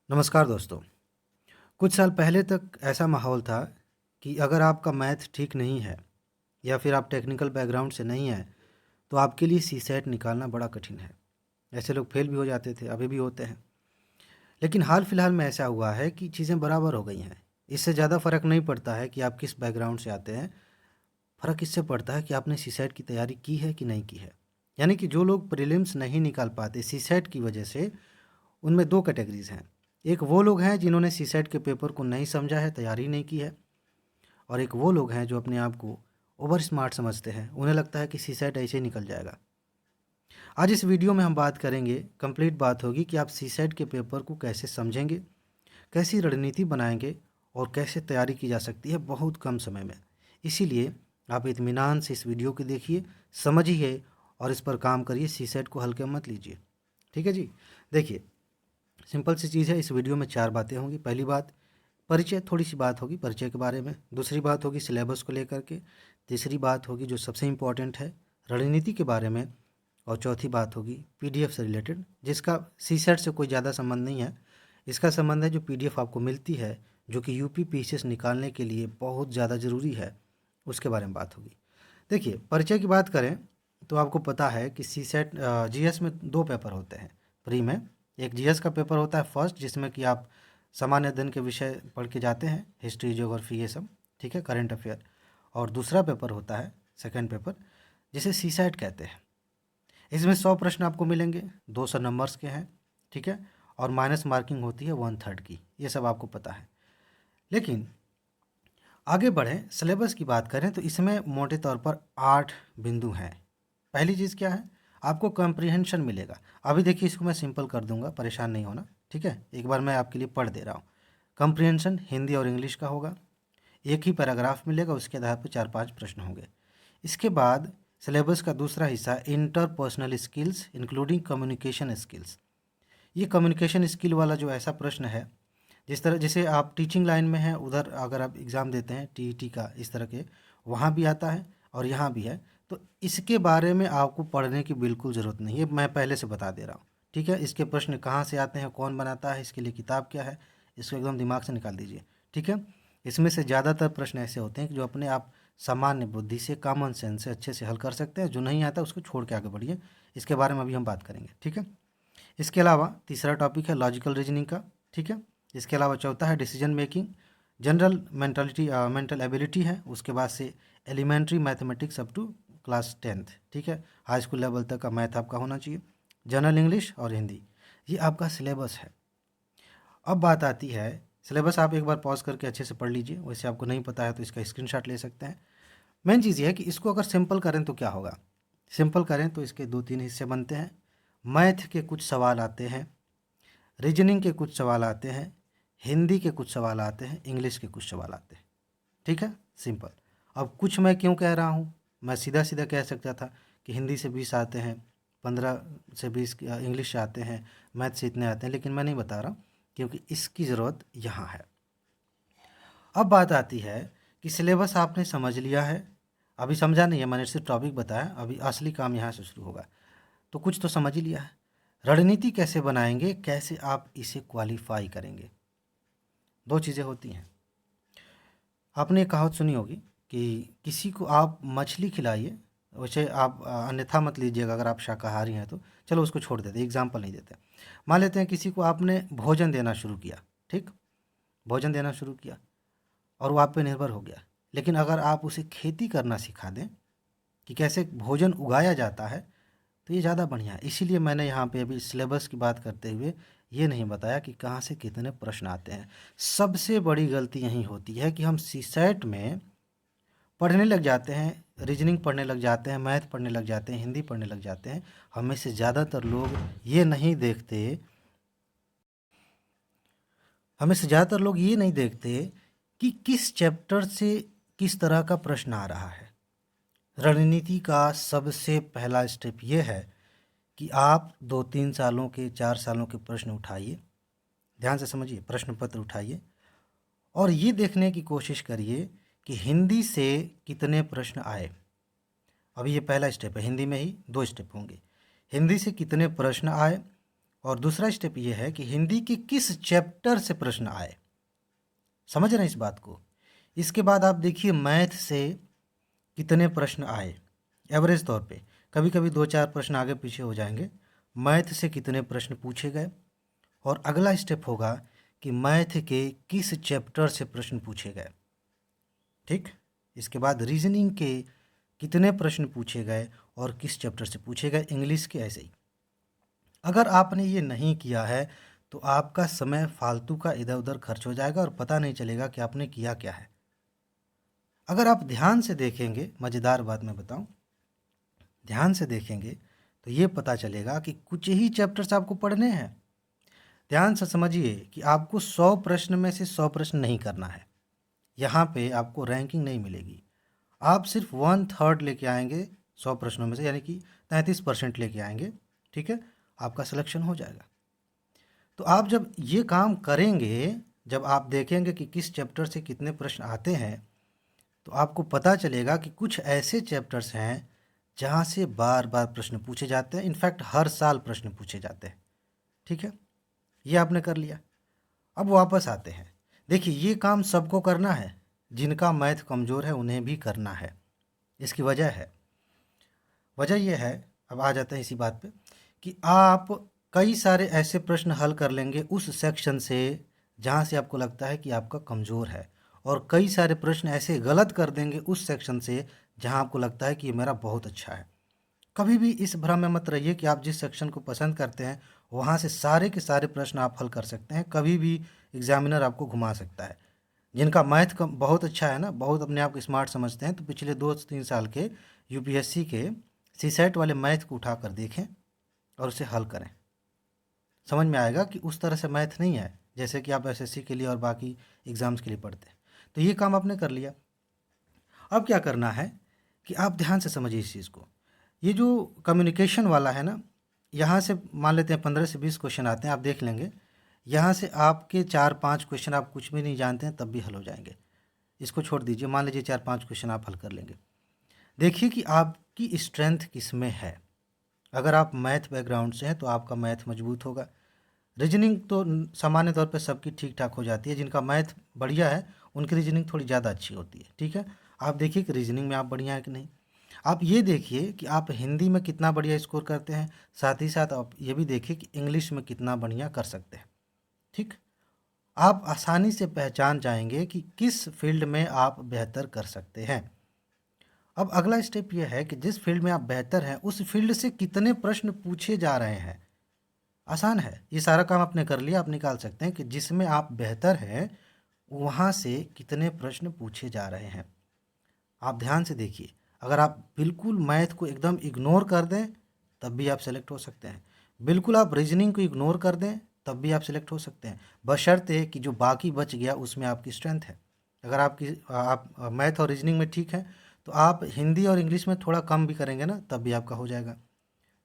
नमस्कार दोस्तों। कुछ साल पहले तक ऐसा माहौल था कि अगर आपका मैथ ठीक नहीं है या फिर आप टेक्निकल बैकग्राउंड से नहीं हैं तो आपके लिए सीसेट निकालना बड़ा कठिन है। ऐसे लोग फेल भी हो जाते थे, अभी भी होते हैं। लेकिन हाल फिलहाल में ऐसा हुआ है कि चीज़ें बराबर हो गई हैं। इससे ज़्यादा फ़र्क नहीं पड़ता है कि आप किस बैकग्राउंड से आते हैं, फ़र्क इससे पड़ता है कि आपने सीसेट की तैयारी की है कि नहीं की है। यानी कि जो लोग प्रीलिम्स नहीं निकाल पाते सीसेट की वजह से, उनमें दो कैटेगरीज हैं। एक वो लोग हैं जिन्होंने सीसेट के पेपर को नहीं समझा है, तैयारी नहीं की है, और एक वो लोग हैं जो अपने आप को ओवर स्मार्ट समझते हैं। उन्हें लगता है कि सीसेट ऐसे ही निकल जाएगा। आज इस वीडियो में हम बात करेंगे, कंप्लीट बात होगी कि आप सीसेट के पेपर को कैसे समझेंगे, कैसी रणनीति बनाएंगे और कैसे तैयारी की जा सकती है बहुत कम समय में। इसीलिए आप इत्मीनान से इस वीडियो को देखिए, समझिए और इस पर काम करिए। सीसेट को हल्के मत लीजिए, ठीक है जी। देखिए, सिंपल सी चीज़ है। इस वीडियो में 4 बातें होंगी। पहली बात, परिचय, थोड़ी सी बात होगी परिचय के बारे में। दूसरी बात होगी सिलेबस को लेकर के। तीसरी बात होगी जो सबसे इम्पोर्टेंट है, रणनीति के बारे में। और चौथी बात होगी पीडीएफ से रिलेटेड, जिसका सीसेट से कोई ज़्यादा संबंध नहीं है। इसका संबंध है जो पीडीएफ आपको मिलती है, जो कि यूपी पीसीएस निकालने के लिए बहुत ज़्यादा ज़रूरी है, उसके बारे में बात होगी। देखिए, परिचय की बात करें तो आपको पता है कि सीसेट जीएस में 2 पेपर होते हैं प्री में। एक जीएस का पेपर होता है फर्स्ट, जिसमें कि आप सामान्य अध्ययन के विषय पढ़ के जाते हैं, हिस्ट्री, ज्योग्राफी, ये सब, ठीक है, करंट अफेयर। और दूसरा पेपर होता है सेकंड पेपर, जिसे सीसेट कहते हैं। इसमें 100 प्रश्न आपको मिलेंगे, 200 नंबर्स के हैं, ठीक है, और माइनस मार्किंग होती है 1/3 की। ये सब आपको पता है। लेकिन आगे बढ़ें, सिलेबस की बात करें तो इसमें मोटे तौर पर 8 बिंदु हैं। पहली चीज़ क्या है, आपको कॉम्प्रिहेंशन मिलेगा। अभी देखिए, इसको मैं सिंपल कर दूंगा, परेशान नहीं होना, ठीक है। एक बार मैं आपके लिए पढ़ दे रहा हूँ। कॉम्प्रिहेंशन हिंदी और इंग्लिश का होगा। एक ही पैराग्राफ मिलेगा, उसके आधार पर 4-5 प्रश्न होंगे। इसके बाद सिलेबस का दूसरा हिस्सा interpersonal skills including communication skills. ये कम्युनिकेशन स्किल वाला जो ऐसा प्रश्न है, जिस तरह जैसे आप टीचिंग लाइन में हैं, उधर अगर आप एग्ज़ाम देते हैं टीईटी का, इस तरह के वहाँ भी आता है और यहाँ भी है। तो इसके बारे में आपको पढ़ने की बिल्कुल ज़रूरत नहीं है, मैं पहले से बता दे रहा हूँ, ठीक है। इसके प्रश्न कहाँ से आते हैं, कौन बनाता है, इसके लिए किताब क्या है, इसको एकदम दिमाग से निकाल दीजिए, ठीक है। इसमें से ज़्यादातर प्रश्न ऐसे होते हैं कि जो अपने आप सामान्य बुद्धि से, कॉमन सेंस से अच्छे से हल कर सकते हैं। जो नहीं आता उसको छोड़ के आगे बढ़िए, इसके बारे में अभी हम बात करेंगे, ठीक है। इसके अलावा तीसरा टॉपिक है लॉजिकल रीजनिंग का, ठीक है। इसके अलावा चौथा है decision making, general mental ability है। उसके बाद से elementary mathematics up to class 10th, ठीक है। हाई स्कूल लेवल तक का मैथ आपका होना चाहिए। जनरल इंग्लिश और हिंदी, ये आपका सिलेबस है। अब बात आती है, सिलेबस आप एक बार पॉज करके अच्छे से पढ़ लीजिए। वैसे आपको नहीं पता है तो इसका स्क्रीनशॉट ले सकते हैं। मेन चीज़ ये है कि इसको अगर सिंपल करें तो क्या होगा। सिंपल करें तो इसके 2-3 हिस्से बनते हैं। मैथ के कुछ सवाल आते हैं, रीजनिंग के कुछ सवाल आते हैं, हिंदी के कुछ सवाल आते हैं, इंग्लिश के कुछ सवाल आते हैं, ठीक है, सिंपल। अब कुछ मैं क्यों कह रहा हूँ, मैं सीधा सीधा कह सकता था कि हिंदी से 20 आते हैं, 15 से 20 इंग्लिश से आते हैं, मैथ से इतने आते हैं, लेकिन मैं नहीं बता रहा क्योंकि इसकी ज़रूरत यहाँ है। अब बात आती है कि सिलेबस आपने समझ लिया है, अभी समझा नहीं है, मैंने सिर्फ टॉपिक बताया, अभी असली काम यहाँ से शुरू होगा। तो कुछ तो समझ ही लिया है। रणनीति कैसे बनाएंगे, कैसे आप इसे क्वालिफाई करेंगे। दो चीज़ें होती हैं। आपने एक कहावत सुनी होगी कि किसी को आप मछली खिलाइए, वैसे आप अन्यथा मत लीजिएगा अगर आप शाकाहारी हैं तो, चलो उसको छोड़ देते, एग्जाम्पल नहीं देते। मान लेते हैं किसी को आपने भोजन देना शुरू किया, ठीक, भोजन देना शुरू किया और वो आप पे निर्भर हो गया। लेकिन अगर आप उसे खेती करना सिखा दें कि कैसे भोजन उगाया जाता है, तो ये ज़्यादा बढ़िया है। इसीलिए मैंने यहाँ पे अभी सिलेबस की बात करते हुए ये नहीं बताया कि कहाँ से कितने प्रश्न आते हैं। सबसे बड़ी गलती यही होती है कि हम सीसेट में पढ़ने लग जाते हैं, रीजनिंग पढ़ने लग जाते हैं, मैथ पढ़ने लग जाते हैं, हिंदी पढ़ने लग जाते हैं। हमें से ज़्यादातर लोग ये नहीं देखते, हमें से ज़्यादातर लोग ये नहीं देखते कि किस चैप्टर से किस तरह का प्रश्न आ रहा है। रणनीति का सबसे पहला स्टेप ये है कि आप 2-3 सालों के, 4 सालों के प्रश्न उठाइए, ध्यान से समझिए, प्रश्न पत्र उठाइए और ये देखने की कोशिश करिए कि हिंदी से कितने प्रश्न आए। अभी ये पहला स्टेप है, हिंदी में ही 2 स्टेप होंगे। हिंदी से कितने प्रश्न आए, और दूसरा स्टेप ये है कि हिंदी के किस चैप्टर से प्रश्न आए। समझ रहे हैं इस बात को। इसके बाद आप देखिए मैथ से कितने प्रश्न आए एवरेज तौर पे। कभी कभी 2-4 प्रश्न आगे पीछे हो जाएंगे। मैथ से कितने प्रश्न पूछे गए। और अगला स्टेप होगा कि मैथ के किस चैप्टर से प्रश्न पूछे गए। ठीक। इसके बाद रीजनिंग के कितने प्रश्न पूछे गए और किस चैप्टर से पूछे गए। इंग्लिश के ऐसे ही। अगर आपने ये नहीं किया है तो आपका समय फालतू का इधर उधर खर्च हो जाएगा और पता नहीं चलेगा कि आपने किया क्या है। अगर आप ध्यान से देखेंगे, मज़ेदार बात मैं बताऊं, ध्यान से देखेंगे तो ये पता चलेगा कि कुछ ही चैप्टर्स आपको पढ़ने हैं। ध्यान से समझिए कि आपको 100 प्रश्न में से 100 प्रश्न नहीं करना है। यहाँ पे आपको रैंकिंग नहीं मिलेगी। आप सिर्फ 1/3 लेके आएंगे 100 प्रश्नों में से, यानी कि 33% लेके आएंगे। ठीक है, आपका सिलेक्शन हो जाएगा। तो आप जब ये काम करेंगे, जब आप देखेंगे कि किस चैप्टर से कितने प्रश्न आते हैं, तो आपको पता चलेगा कि कुछ ऐसे चैप्टर्स हैं जहाँ से बार बार प्रश्न पूछे जाते हैं। इनफैक्ट हर साल प्रश्न पूछे जाते हैं। ठीक है, ये आपने कर लिया। अब वापस आते हैं। देखिए, ये काम सबको करना है। जिनका मैथ कमज़ोर है उन्हें भी करना है। इसकी वजह है, वजह यह है, अब आ जाते हैं इसी बात पे, कि आप कई सारे ऐसे प्रश्न हल कर लेंगे उस सेक्शन से जहाँ से आपको लगता है कि आपका कमज़ोर है, और कई सारे प्रश्न ऐसे गलत कर देंगे उस सेक्शन से जहाँ आपको लगता है कि ये मेरा बहुत अच्छा है। कभी भी इस भ्रम में मत रहिए कि आप जिस सेक्शन को पसंद करते हैं वहाँ से सारे के सारे प्रश्न आप हल कर सकते हैं। कभी भी एग्जामिनर आपको घुमा सकता है। जिनका मैथ का बहुत अच्छा है ना, बहुत अपने आप को स्मार्ट समझते हैं, तो पिछले 2-3 साल के यूपीएससी के सीसेट वाले मैथ को उठा कर देखें और उसे हल करें। समझ में आएगा कि उस तरह से मैथ नहीं है जैसे कि आप एसएससी के लिए और बाकी एग्ज़ाम्स के लिए पढ़ते हैं। तो ये काम आपने कर लिया। अब क्या करना है कि आप ध्यान से समझिए इस चीज़ को। ये जो कम्युनिकेशन वाला है ना, यहाँ से मान लेते हैं 15 से 20 क्वेश्चन आते हैं, आप देख लेंगे। यहाँ से आपके 4-5 क्वेश्चन आप कुछ भी नहीं जानते हैं तब भी हल हो जाएंगे। इसको छोड़ दीजिए, मान लीजिए 4-5 क्वेश्चन आप हल कर लेंगे। देखिए कि आपकी स्ट्रेंथ किस में है। अगर आप मैथ बैकग्राउंड से हैं तो आपका मैथ मजबूत होगा। रीजनिंग तो सामान्य तौर पे सबकी ठीक ठाक हो जाती है। जिनका मैथ बढ़िया है उनकी रीजनिंग थोड़ी ज़्यादा अच्छी होती है। ठीक है, आप देखिए कि रीजनिंग में आप बढ़िया है कि नहीं। आप ये देखिए कि आप हिंदी में कितना बढ़िया स्कोर करते हैं, साथ ही साथ आप ये भी देखिए कि इंग्लिश में कितना बढ़िया कर सकते हैं। ठीक, आप आसानी से पहचान जाएंगे कि किस फील्ड में आप बेहतर कर सकते हैं। अब अगला स्टेप यह है कि जिस फील्ड में आप बेहतर हैं उस फील्ड से कितने प्रश्न पूछे जा रहे हैं। आसान है, ये सारा काम आपने कर लिया। आप निकाल सकते हैं कि जिसमें आप बेहतर हैं वहाँ से कितने प्रश्न पूछे जा रहे हैं। आप ध्यान से देखिए, अगर आप बिल्कुल मैथ को एकदम इग्नोर कर दें तब भी आप सेलेक्ट हो सकते हैं। बिल्कुल आप रीजनिंग को इग्नोर कर दें तब भी आप सेलेक्ट हो सकते हैं, बशर्ते कि जो बाकी बच गया उसमें आपकी स्ट्रेंथ है। अगर आप मैथ और रीजनिंग में ठीक है तो आप हिंदी और इंग्लिश में थोड़ा कम भी करेंगे ना तब भी आपका हो जाएगा।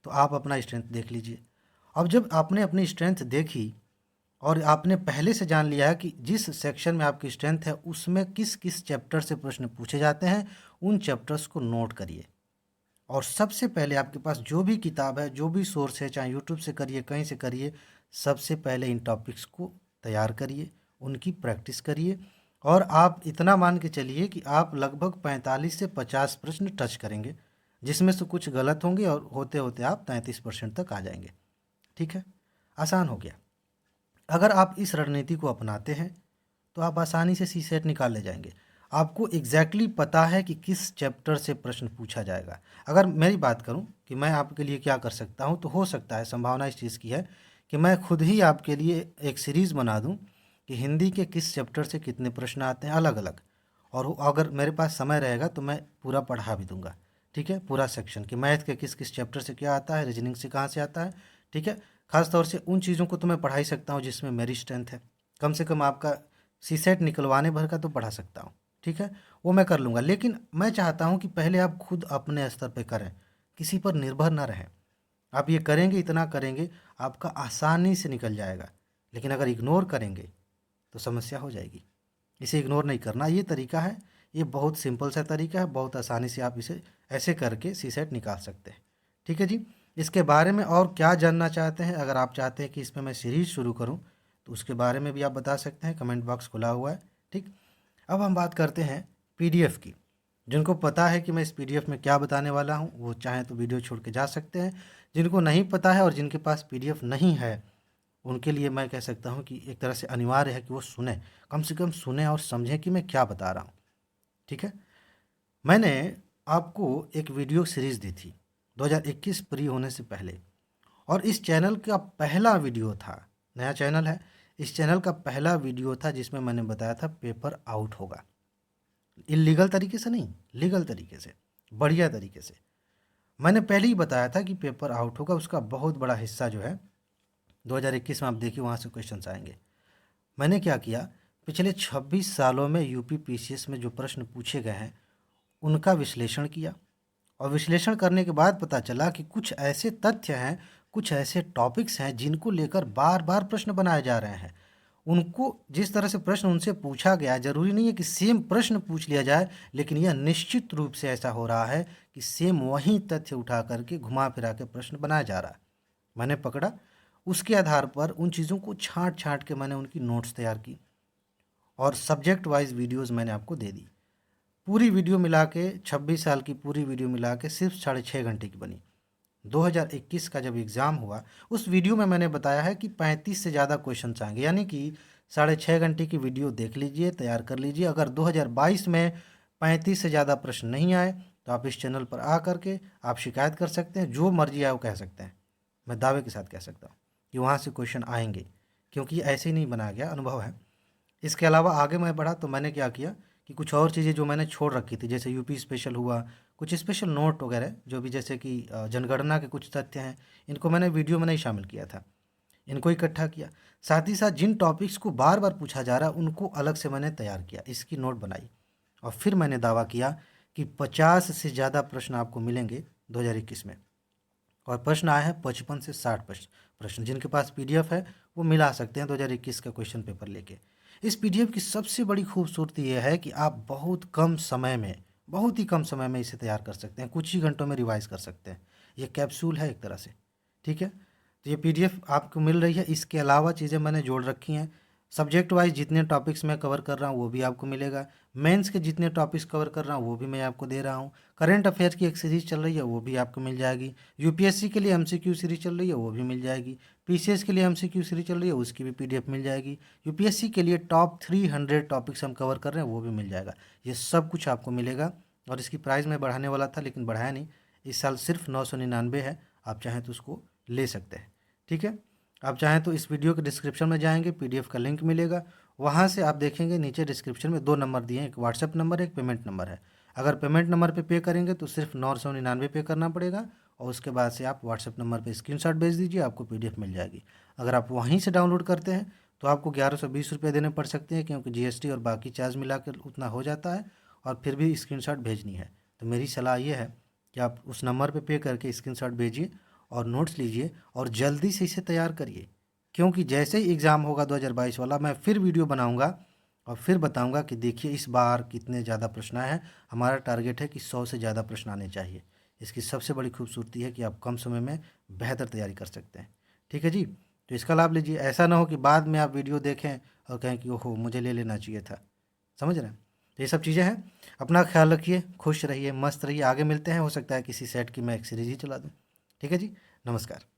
तो आप अपना स्ट्रेंथ देख लीजिए। अब जब आपने अपनी स्ट्रेंथ देखी और आपने पहले से जान लिया है कि जिस सेक्शन में आपकी स्ट्रेंथ है उसमें किस किस चैप्टर से प्रश्न पूछे जाते हैं, उन चैप्टर्स को नोट करिए। और सबसे पहले आपके पास जो भी किताब है, जो भी सोर्स है, चाहे यूट्यूब से करिए कहीं से करिए, सबसे पहले इन टॉपिक्स को तैयार करिए, उनकी प्रैक्टिस करिए। और आप इतना मान के चलिए कि आप लगभग 45 से 50 प्रश्न टच करेंगे, जिसमें से कुछ गलत होंगे और होते होते आप 33% तक आ जाएंगे। ठीक है, आसान हो गया। अगर आप इस रणनीति को अपनाते हैं तो आप आसानी से सी सेट निकाल ले जाएंगे। आपको एग्जैक्टली पता है कि किस चैप्टर से प्रश्न पूछा जाएगा। अगर मेरी बात करूं कि मैं आपके लिए क्या कर सकता हूं, तो हो सकता है, संभावना इस चीज़ की है कि मैं खुद ही आपके लिए एक सीरीज़ बना दूं कि हिंदी के किस चैप्टर से कितने प्रश्न आते हैं अलग अलग। और अगर मेरे पास समय रहेगा तो मैं पूरा पढ़ा भी दूंगा। ठीक है, पूरा सेक्शन कि मैथ के किस किस चैप्टर से क्या आता है, रीजनिंग से कहाँ से आता है। ठीक है, खास तौर से उन चीज़ों को तो मैं पढ़ा ही सकता हूँ जिसमें मेरी स्ट्रेंथ है। कम से कम आपका सी सेट निकलवाने भर का तो पढ़ा सकता हूँ। ठीक है, वो मैं कर लूँगा। लेकिन मैं चाहता हूँ कि पहले आप खुद अपने स्तर पे करें, किसी पर निर्भर ना रहें। आप ये करेंगे, इतना करेंगे, आपका आसानी से निकल जाएगा। लेकिन अगर इग्नोर करेंगे तो समस्या हो जाएगी। इसे इग्नोर नहीं करना, ये तरीका है। ये बहुत सिंपल सा तरीका है, बहुत आसानी से आप इसे ऐसे करके सी सेट निकाल सकते हैं। ठीक है जी। इसके बारे में और क्या जानना चाहते हैं, अगर आप चाहते हैं कि इसमें मैं सीरीज़ शुरू करूं तो उसके बारे में भी आप बता सकते हैं, कमेंट बॉक्स खुला हुआ है। ठीक, अब हम बात करते हैं पीडीएफ की। जिनको पता है कि मैं इस पीडीएफ में क्या बताने वाला हूं वो चाहें तो वीडियो छोड़ के जा सकते हैं। जिनको नहीं पता है और जिनके पास पीडीएफ नहीं है उनके लिए मैं कह सकता हूं कि एक तरह से अनिवार्य है कि वो सुने, कम से कम सुने और समझें कि मैं क्या बता रहा हूं। ठीक है, मैंने आपको एक वीडियो सीरीज़ दी थी 2021 प्री होने से पहले, और इस चैनल का पहला वीडियो था, नया चैनल है, इस चैनल का पहला वीडियो था जिसमें मैंने बताया था पेपर आउट होगा। इलीगल तरीके से नहीं, लीगल तरीके से, बढ़िया तरीके से। मैंने पहले ही बताया था कि पेपर आउट होगा। उसका बहुत बड़ा हिस्सा जो है 2021 में आप देखिए वहाँ से क्वेश्चंस आएंगे। मैंने क्या किया, पिछले 26 सालों में यूपी पीसीएस में जो प्रश्न पूछे गए हैं उनका विश्लेषण किया, और विश्लेषण करने के बाद पता चला कि कुछ ऐसे तथ्य हैं, कुछ ऐसे टॉपिक्स हैं जिनको लेकर बार बार प्रश्न बनाए जा रहे हैं। उनको जिस तरह से प्रश्न उनसे पूछा गया, जरूरी नहीं है कि सेम प्रश्न पूछ लिया जाए, लेकिन यह निश्चित रूप से ऐसा हो रहा है कि सेम वही तथ्य उठा करके घुमा फिरा के प्रश्न बनाया जा रहा है। मैंने पकड़ा, उसके आधार पर उन चीज़ों को छांट छांट के मैंने उनकी नोट्स तैयार की और सब्जेक्ट वाइज वीडियोज़ मैंने आपको दे दी। पूरी वीडियो मिला के 26 साल की पूरी वीडियो मिला के सिर्फ 6.5 घंटे की बनी। 2021 का जब एग्ज़ाम हुआ उस वीडियो में मैंने बताया है कि 35 से ज़्यादा क्वेश्चन आएंगे, यानी कि 6.5 घंटे की वीडियो देख लीजिए, तैयार कर लीजिए। अगर 2022 में 35 से ज़्यादा प्रश्न नहीं आए तो आप इस चैनल पर आ करके आप शिकायत कर सकते हैं, जो मर्जी आए वो कह सकते हैं। मैं दावे के साथ कह सकता हूँ कि वहाँ से क्वेश्चन आएंगे, क्योंकि ऐसे ही नहीं बनाया गया, अनुभव है। इसके अलावा आगे मैं बढ़ा तो मैंने क्या किया कि कुछ और चीज़ें जो मैंने छोड़ रखी थी, जैसे यूपी स्पेशल हुआ, कुछ स्पेशल नोट वगैरह जो भी, जैसे कि जनगणना के कुछ तथ्य हैं, इनको मैंने वीडियो में नहीं शामिल किया था, इनको इकट्ठा किया। साथ ही साथ जिन टॉपिक्स को बार बार पूछा जा रहा है उनको अलग से मैंने तैयार किया, इसकी नोट बनाई, और फिर मैंने दावा किया कि 50 से ज़्यादा प्रश्न आपको मिलेंगे 2021 में। और प्रश्न आए हैं 55 से 60 प्रश्न। जिनके पास पीडीएफ है वो मिला सकते हैं 2021 का क्वेश्चन पेपर लेके। इस पीडीएफ की सबसे बड़ी खूबसूरती यह है कि आप बहुत कम समय में, बहुत ही कम समय में इसे तैयार कर सकते हैं, कुछ ही घंटों में रिवाइज कर सकते हैं। ये कैप्सूल है एक तरह से। ठीक है, तो ये पीडीएफ आपको मिल रही है। इसके अलावा चीज़ें मैंने जोड़ रखी हैं। सब्जेक्ट वाइज जितने टॉपिक्स मैं कवर कर रहा हूँ वो भी आपको मिलेगा। मेंस के जितने टॉपिक्स कवर कर रहा हूँ वो भी मैं आपको दे रहा हूँ। करंट अफेयर की एक सीरीज़ चल रही है वो भी आपको मिल जाएगी। यूपीएससी के लिए एमसीक्यू सीरीज चल रही है वो भी मिल जाएगी। पीसीएस के लिए एमसीक्यू सीरीज चल रही है उसकी भी पीडीएफ मिल जाएगी। यूपीएससी के लिए टॉप 300 टॉपिक्स हम कवर कर रहे हैं वो भी मिल जाएगा। ये सब कुछ आपको मिलेगा। और इसकी प्राइस मैं बढ़ाने वाला था लेकिन बढ़ाया नहीं, इस साल सिर्फ 999 है। आप चाहें तो उसको ले सकते हैं। ठीक है, आप चाहें तो इस वीडियो के डिस्क्रिप्शन में जाएंगे, पीडीएफ का लिंक मिलेगा, वहाँ से आप देखेंगे नीचे डिस्क्रिप्शन में 2 नंबर दिए हैं, एक व्हाट्सएप नंबर है, एक पेमेंट नंबर है। अगर पेमेंट नंबर पे करेंगे तो सिर्फ 999 पे करना पड़ेगा, और उसके बाद से आप व्हाट्सएप नंबर पे स्क्रीनशॉट भेज दीजिए, आपको पीडीएफ मिल जाएगी। अगर आप वहीं से डाउनलोड करते हैं तो आपको 1120 रुपये देने पड़ सकते हैं, क्योंकि जीएसटी और बाकी चार्ज मिलाकर उतना हो जाता है, और फिर भी स्क्रीनशॉट भेजनी है। तो मेरी सलाह ये है कि आप उस नंबर पे करके स्क्रीनशॉट भेजिए और नोट्स लीजिए और जल्दी से इसे तैयार करिए, क्योंकि जैसे ही एग्ज़ाम होगा 2022 वाला मैं फिर वीडियो बनाऊंगा और फिर बताऊंगा कि देखिए इस बार कितने ज़्यादा प्रश्न आए हैं। हमारा टारगेट है कि 100 से ज़्यादा प्रश्न आने चाहिए। इसकी सबसे बड़ी खूबसूरती है कि आप कम समय में बेहतर तैयारी कर सकते हैं। ठीक है जी, तो इसका लाभ लीजिए। ऐसा ना हो कि बाद में आप वीडियो देखें और कहें कि ओहो मुझे ले लेना चाहिए था। समझ रहे हैं? तो ये सब चीज़ें हैं। अपना ख्याल रखिए, खुश रहिए, मस्त रहिए। आगे मिलते हैं, हो सकता है किसी सेट की मैं एक सीरीज ही चला दूँ। ठीक है जी, नमस्कार।